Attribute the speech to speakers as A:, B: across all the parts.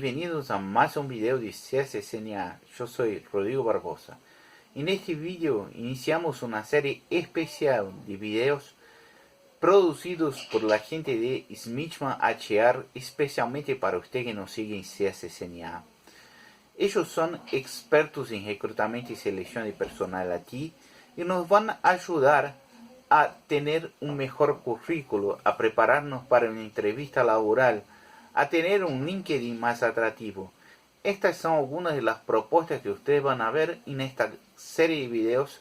A: bienvenidos a más un video de CSSNA. Yo soy Rodrigo Barbosa. En este video iniciamos una serie especial de videos producidos por la gente de Smithman HR, especialmente para usted que nos sigue en CSSNA. Ellos son expertos en reclutamiento y selección de personal aquí y nos van a ayudar a tener un mejor currículo, a prepararnos para una entrevista laboral, a tener un LinkedIn más atractivo. Estas son algunas de las propuestas que ustedes van a ver en esta serie de videos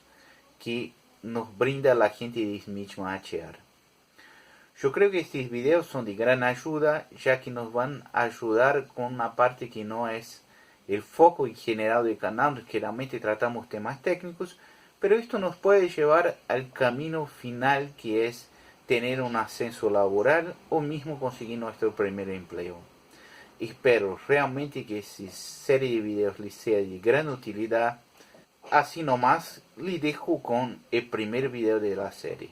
A: que nos brinda la gente de Smithman HR. Yo creo que estos videos son de gran ayuda, ya que nos van a ayudar con una parte que no es el foco en general del canal. Generalmente tratamos temas técnicos, pero esto nos puede llevar al camino final, que es tener un ascenso laboral o mismo conseguir nuestro primer empleo. Espero realmente que esta serie de videos les sea de gran utilidad. Así nomás, les dejo con el primer video de la serie.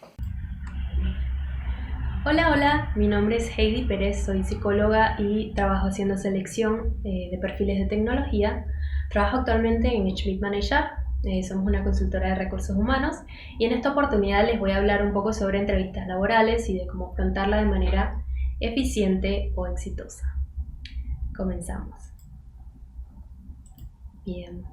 B: Hola, mi nombre es Heidi Pérez, soy psicóloga y trabajo haciendo selección de perfiles de tecnología. Trabajo actualmente en Smithman HR. Somos una consultora de recursos humanos y en esta oportunidad les voy a hablar un poco sobre entrevistas laborales y de cómo afrontarla de manera eficiente o exitosa. Comenzamos. Bien.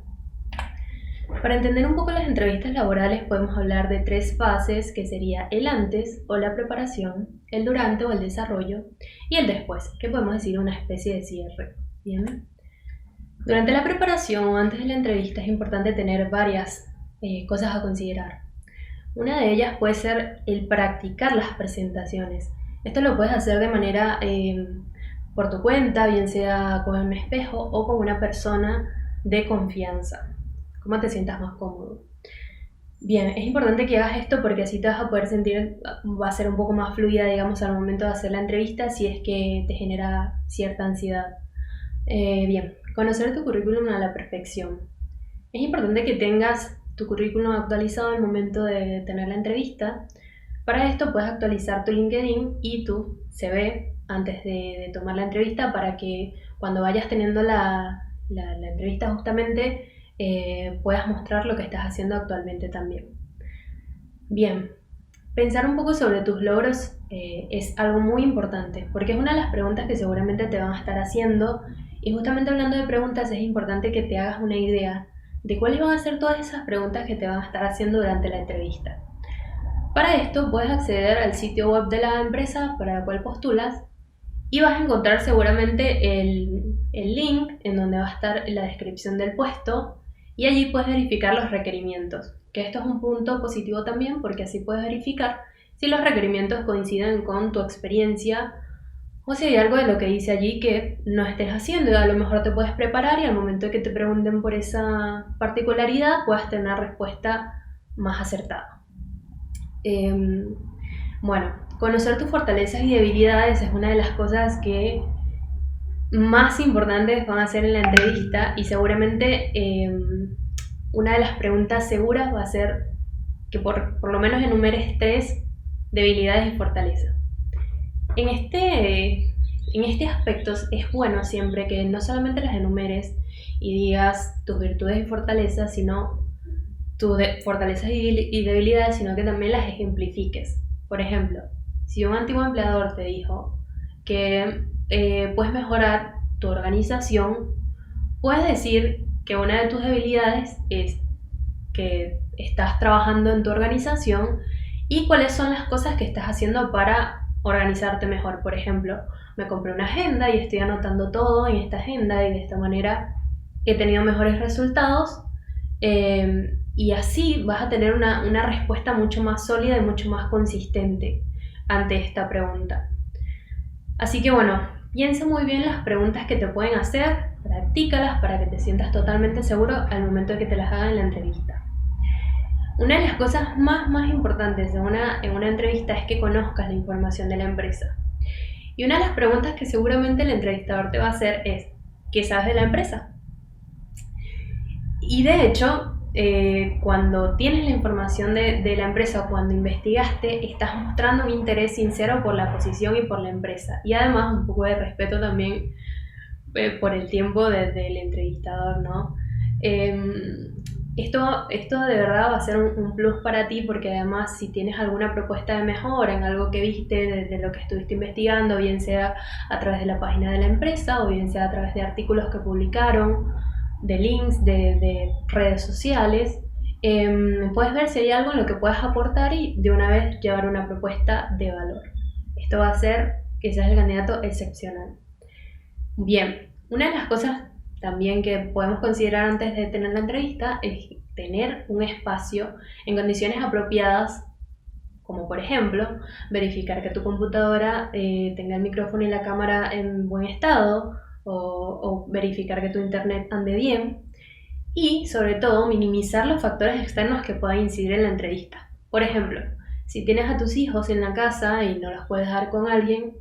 B: Para entender un poco las entrevistas laborales podemos hablar de tres fases, que sería el antes o la preparación, el durante o el desarrollo y el después, que podemos decir una especie de cierre. Bien. Durante la preparación o antes de la entrevista es importante tener varias cosas a considerar. Una de ellas puede ser el practicar las presentaciones. Esto lo puedes hacer de manera por tu cuenta, bien sea con un espejo o con una persona de confianza, como te sientas más cómodo. Bien, es importante que hagas esto porque así te vas a poder sentir, va a ser un poco más fluida, digamos, al momento de hacer la entrevista, si es que te genera cierta ansiedad. Bien, conocer tu currículum a la perfección. Es importante que tengas tu currículum actualizado al momento de tener la entrevista. Para esto puedes actualizar tu LinkedIn y tu CV antes de tomar la entrevista, para que cuando vayas teniendo la entrevista justamente puedas mostrar lo que estás haciendo actualmente también. Bien, pensar un poco sobre tus logros es algo muy importante, porque es una de las preguntas que seguramente te van a estar haciendo. Y justamente hablando de preguntas, es importante que te hagas una idea de cuáles van a ser todas esas preguntas que te van a estar haciendo durante la entrevista. Para esto puedes acceder al sitio web de la empresa para la cual postulas y vas a encontrar seguramente el link en donde va a estar la descripción del puesto, y allí puedes verificar los requerimientos, que esto es un punto positivo también, porque así puedes verificar si los requerimientos coinciden con tu experiencia o si hay algo de lo que dice allí que no estés haciendo. Y a lo mejor te puedes preparar y al momento de que te pregunten por esa particularidad puedas tener una respuesta más acertada. Bueno, conocer tus fortalezas y debilidades es una de las cosas que más importantes van a ser en la entrevista, y seguramente una de las preguntas seguras va a ser que por lo menos enumeres 3 debilidades y fortalezas. En este aspecto es bueno siempre que no solamente las enumeres y digas tus virtudes y fortalezas, sino tus fortalezas y debilidades, sino que también las ejemplifiques. Por ejemplo, si un antiguo empleador te dijo que puedes mejorar tu organización, puedes decir que una de tus debilidades es que estás trabajando en tu organización y cuáles son las cosas que estás haciendo para organizarte mejor. Por ejemplo, me compré una agenda y estoy anotando todo en esta agenda y de esta manera he tenido mejores resultados, y así vas a tener una respuesta mucho más sólida y mucho más consistente ante esta pregunta. Así que bueno, piensa muy bien las preguntas que te pueden hacer, practícalas para que te sientas totalmente seguro al momento de que te las hagan en la entrevista. Una de las cosas más importantes en una entrevista es que conozcas la información de la empresa. Y una de las preguntas que seguramente el entrevistador te va a hacer es: ¿qué sabes de la empresa? Y de hecho, cuando tienes la información de la empresa o cuando investigaste, estás mostrando un interés sincero por la posición y por la empresa. Y además un poco de respeto también por el tiempo del entrevistador, ¿no? Esto de verdad va a ser un plus para ti, porque además si tienes alguna propuesta de mejora en algo que viste de lo que estuviste investigando, bien sea a través de la página de la empresa o bien sea a través de artículos que publicaron, de links, de redes sociales, puedes ver si hay algo en lo que puedas aportar y de una vez llevar una propuesta de valor. Esto va a hacer que seas el candidato excepcional. Bien, una de las cosas también que podemos considerar antes de tener la entrevista es tener un espacio en condiciones apropiadas, como por ejemplo verificar que tu computadora tenga el micrófono y la cámara en buen estado, o verificar que tu internet ande bien, y sobre todo minimizar los factores externos que puedan incidir en la entrevista. Por ejemplo, si tienes a tus hijos en la casa y no los puedes dejar con alguien,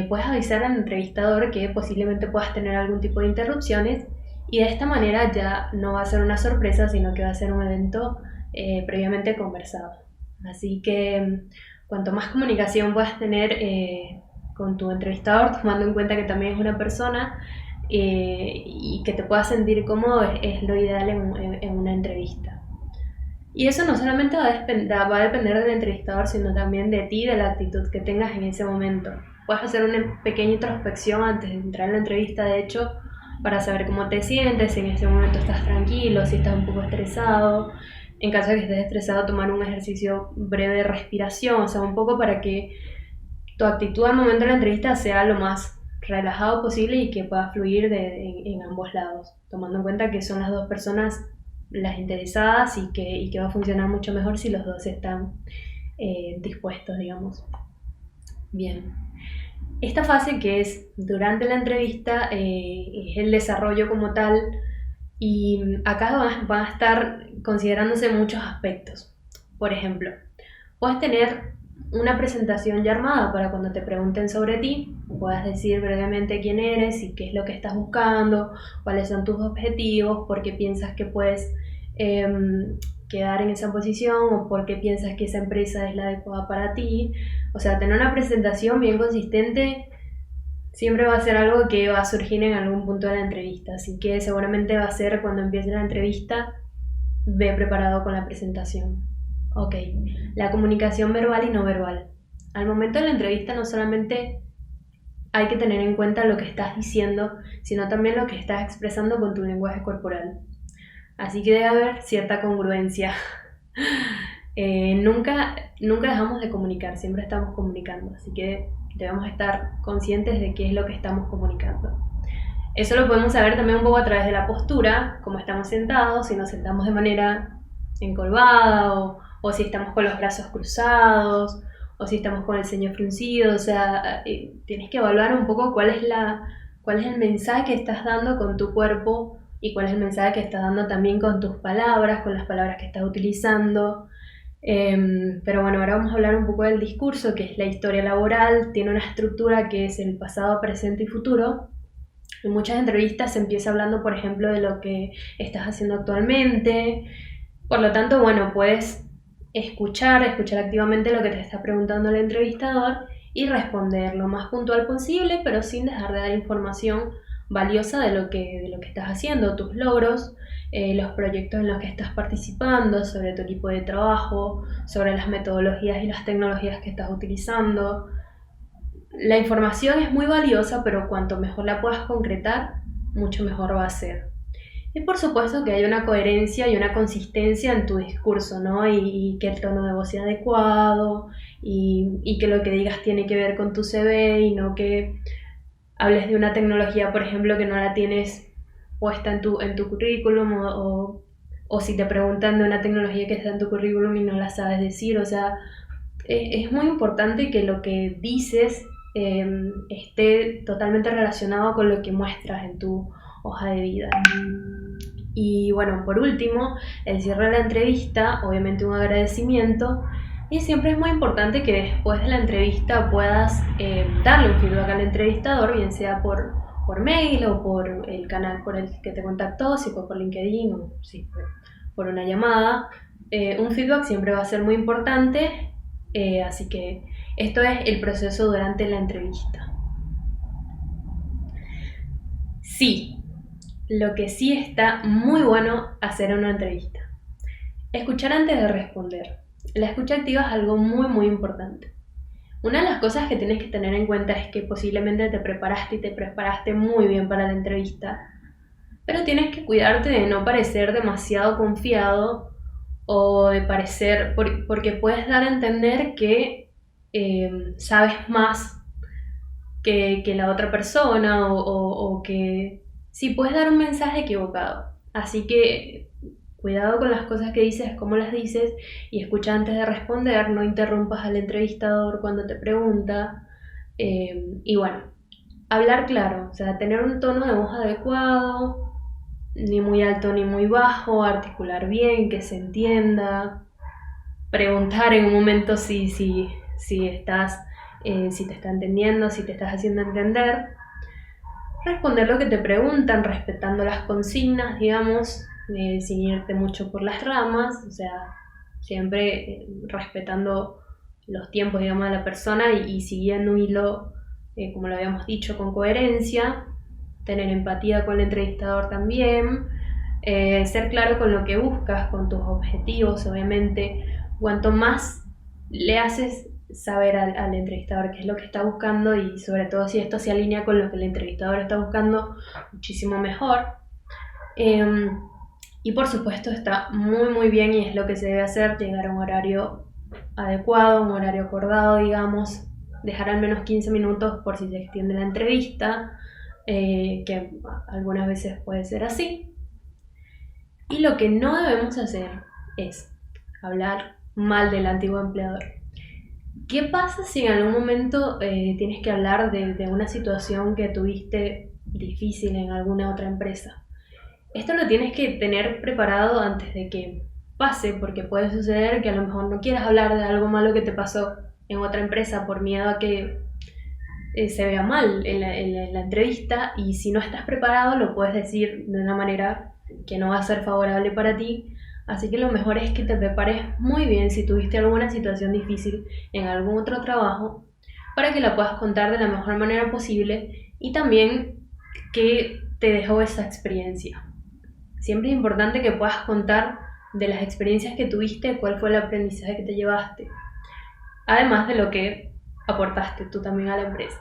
B: puedes avisar al entrevistador que posiblemente puedas tener algún tipo de interrupciones, y de esta manera ya no va a ser una sorpresa, sino que va a ser un evento previamente conversado. Así que cuanto más comunicación puedas tener con tu entrevistador, tomando en cuenta que también es una persona y que te puedas sentir cómodo, es lo ideal en una entrevista. Y eso no solamente va a depender del entrevistador, sino también de ti, de la actitud que tengas en ese momento. Puedes hacer una pequeña introspección antes de entrar en la entrevista, de hecho, para saber cómo te sientes, si en ese momento estás tranquilo, si estás un poco estresado. En caso de que estés estresado, tomar un ejercicio breve de respiración, o sea, un poco para que tu actitud al momento de la entrevista sea lo más relajado posible y que pueda fluir en ambos lados, tomando en cuenta que son las dos personas las interesadas y que va a funcionar mucho mejor si los dos están dispuestos, digamos. Bien. Esta fase, que es durante la entrevista, es el desarrollo como tal, y acá van a estar considerándose muchos aspectos. Por ejemplo, puedes tener una presentación ya armada para cuando te pregunten sobre ti, puedas decir brevemente quién eres y qué es lo que estás buscando, cuáles son tus objetivos, por qué piensas que puedes quedar en esa posición o por qué piensas que esa empresa es la adecuada para ti. O sea, tener una presentación bien consistente siempre va a ser algo que va a surgir en algún punto de la entrevista, así que seguramente va a ser cuando empiece la entrevista, ve preparado con la presentación. Ok, la comunicación verbal y no verbal. Al momento de la entrevista no solamente hay que tener en cuenta lo que estás diciendo, sino también lo que estás expresando con tu lenguaje corporal. Así que debe haber cierta congruencia. Nunca dejamos de comunicar, siempre estamos comunicando, así que debemos estar conscientes de qué es lo que estamos comunicando. Eso lo podemos saber también un poco a través de la postura, cómo estamos sentados, si nos sentamos de manera encorvada o si estamos con los brazos cruzados o si estamos con el ceño fruncido. O sea, tienes que evaluar un poco cuál es el mensaje que estás dando con tu cuerpo y cuál es el mensaje que estás dando también con tus palabras, con las palabras que estás utilizando. Pero bueno, ahora vamos a hablar un poco del discurso, que es la historia laboral. Tiene una estructura que es el pasado, presente y futuro. En muchas entrevistas se empieza hablando, por ejemplo, de lo que estás haciendo actualmente. Por lo tanto, bueno, puedes escuchar activamente lo que te está preguntando el entrevistador y responder lo más puntual posible, pero sin dejar de dar información valiosa de lo que estás haciendo, tus logros, los proyectos en los que estás participando, sobre tu equipo de trabajo, sobre las metodologías y las tecnologías que estás utilizando. La información es muy valiosa, pero cuanto mejor la puedas concretar, mucho mejor va a ser. Y por supuesto que hay una coherencia y una consistencia en tu discurso, ¿no? Y que el tono de voz sea adecuado y que lo que digas tiene que ver con tu CV y no que hables de una tecnología, por ejemplo, que no la tienes puesta en tu currículum o si te preguntan de una tecnología que está en tu currículum y no la sabes decir. O sea, es muy importante que lo que dices esté totalmente relacionado con lo que muestras en tu hoja de vida. Y bueno, por último, el cierre de la entrevista, obviamente un agradecimiento, y siempre es muy importante que después de la entrevista puedas darle un feedback al entrevistador, bien sea por mail o por el canal por el que te contactó, si fue por LinkedIn o si fue por una llamada. Un feedback siempre va a ser muy importante, así que esto es el proceso durante la entrevista. Sí, lo que sí está muy bueno hacer en una entrevista. Escuchar antes de responder. La escucha activa es algo muy importante. Una de las cosas que tienes que tener en cuenta es que posiblemente te preparaste muy bien para la entrevista, pero tienes que cuidarte de no parecer demasiado confiado o de parecer, porque puedes dar a entender que sabes más que la otra persona o que sí puedes dar un mensaje equivocado. Así que cuidado con las cosas que dices, cómo las dices y escucha antes de responder, no interrumpas al entrevistador cuando te pregunta. Y bueno, hablar claro, o sea, tener un tono de voz adecuado, ni muy alto ni muy bajo, articular bien, que se entienda, preguntar en un momento si estás, si te está entendiendo, si te estás haciendo entender, responder lo que te preguntan, respetando las consignas, digamos, sin irte mucho por las ramas, o sea, siempre respetando los tiempos, digamos, de la persona y siguiendo un hilo, como lo habíamos dicho, con coherencia, tener empatía con el entrevistador también, ser claro con lo que buscas, con tus objetivos, obviamente. Cuanto más le haces saber al entrevistador qué es lo que está buscando y sobre todo si esto se alinea con lo que el entrevistador está buscando, muchísimo mejor. Y por supuesto está muy bien y es lo que se debe hacer, llegar a un horario adecuado, un horario acordado, digamos, dejar al menos 15 minutos por si se extiende la entrevista, que algunas veces puede ser así. Y lo que no debemos hacer es hablar mal del antiguo empleador. ¿Qué pasa si en algún momento tienes que hablar de una situación que tuviste difícil en alguna otra empresa? Esto lo tienes que tener preparado antes de que pase, porque puede suceder que a lo mejor no quieras hablar de algo malo que te pasó en otra empresa por miedo a que se vea mal en la entrevista, y si no estás preparado lo puedes decir de una manera que no va a ser favorable para ti. Así que lo mejor es que te prepares muy bien si tuviste alguna situación difícil en algún otro trabajo, para que la puedas contar de la mejor manera posible y también qué te dejó esa experiencia. Siempre es importante que puedas contar de las experiencias que tuviste, cuál fue el aprendizaje que te llevaste, además de lo que aportaste tú también a la empresa.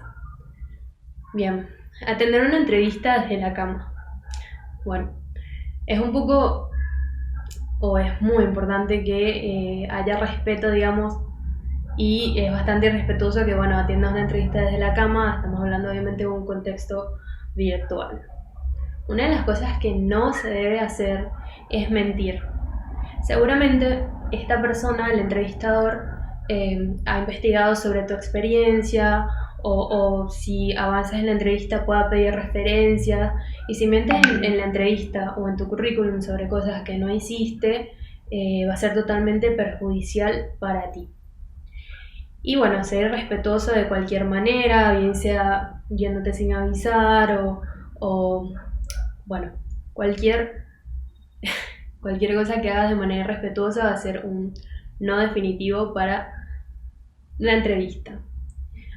B: Bien, atender una entrevista desde la cama. Bueno, es un poco o es muy importante que haya respeto, digamos, y es bastante irrespetuoso que, bueno, atiendas una entrevista desde la cama. Estamos hablando obviamente de un contexto virtual. Una de las cosas que no se debe hacer es mentir. Seguramente esta persona, el entrevistador, ha investigado sobre tu experiencia o si avanzas en la entrevista pueda pedir referencias, y si mientes en la entrevista o en tu currículum sobre cosas que no hiciste, va a ser totalmente perjudicial para ti. Y bueno, ser respetuoso de cualquier manera, bien sea yéndote sin avisar o bueno, cualquier cosa que hagas de manera respetuosa va a ser un no definitivo para la entrevista.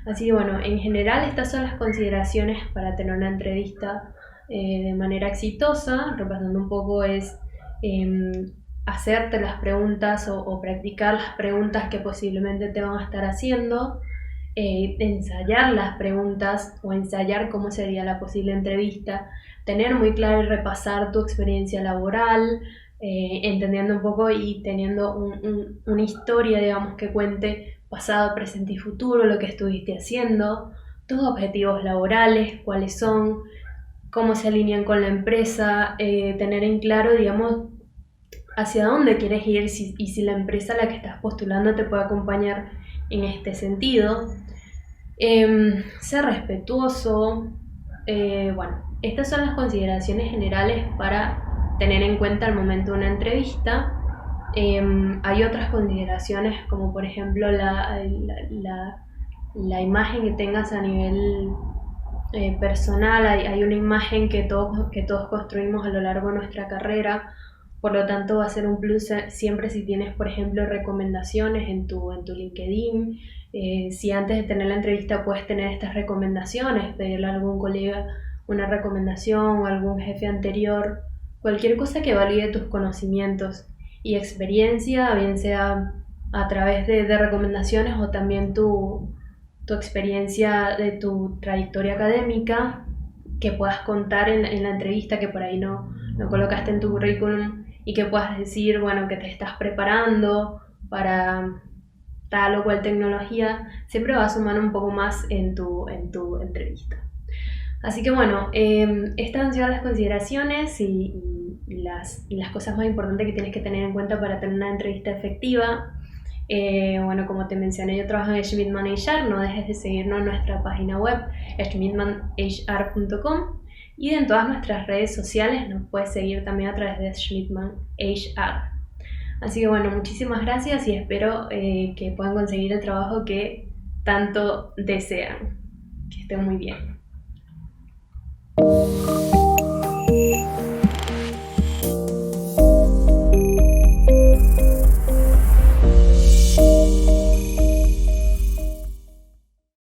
B: Así que bueno, en general estas son las consideraciones para tener una entrevista de manera exitosa. Repasando un poco, es hacerte las preguntas o practicar las preguntas que posiblemente te van a estar haciendo, ensayar las preguntas o ensayar cómo sería la posible entrevista, tener muy claro y repasar tu experiencia laboral, entendiendo un poco y teniendo una historia, digamos, que cuente pasado, presente y futuro, lo que estuviste haciendo, tus objetivos laborales, cuáles son, cómo se alinean con la empresa, tener en claro, digamos, hacia dónde quieres ir y si la empresa a la que estás postulando te puede acompañar en este sentido. Ser respetuoso. Bueno, estas son las consideraciones generales para tener en cuenta al momento de una entrevista. Hay otras consideraciones, como por ejemplo la imagen que tengas a nivel personal. Hay una imagen que todos construimos a lo largo de nuestra carrera, por lo tanto va a ser un plus siempre si tienes, por ejemplo, recomendaciones en tu LinkedIn. Si antes de tener la entrevista puedes tener estas recomendaciones, pedirle a algún colega una recomendación o algún jefe anterior, cualquier cosa que valide tus conocimientos y experiencia, bien sea a través de recomendaciones o también tu experiencia de tu trayectoria académica, que puedas contar en la entrevista, que por ahí no colocaste en tu currículum, y que puedas decir, bueno, que te estás preparando para tal o cual tecnología, siempre va a sumar un poco más en tu entrevista. Así que bueno, estas han sido las consideraciones y las cosas más importantes que tienes que tener en cuenta para tener una entrevista efectiva. Bueno, como te mencioné, yo trabajo en Schmidtman HR, no dejes de seguirnos en nuestra página web schmidtmanhr.com y en todas nuestras redes sociales nos puedes seguir también a través de Schmidtman HR. Así que bueno, muchísimas gracias y espero que puedan conseguir el trabajo que tanto desean. Que estén muy bien.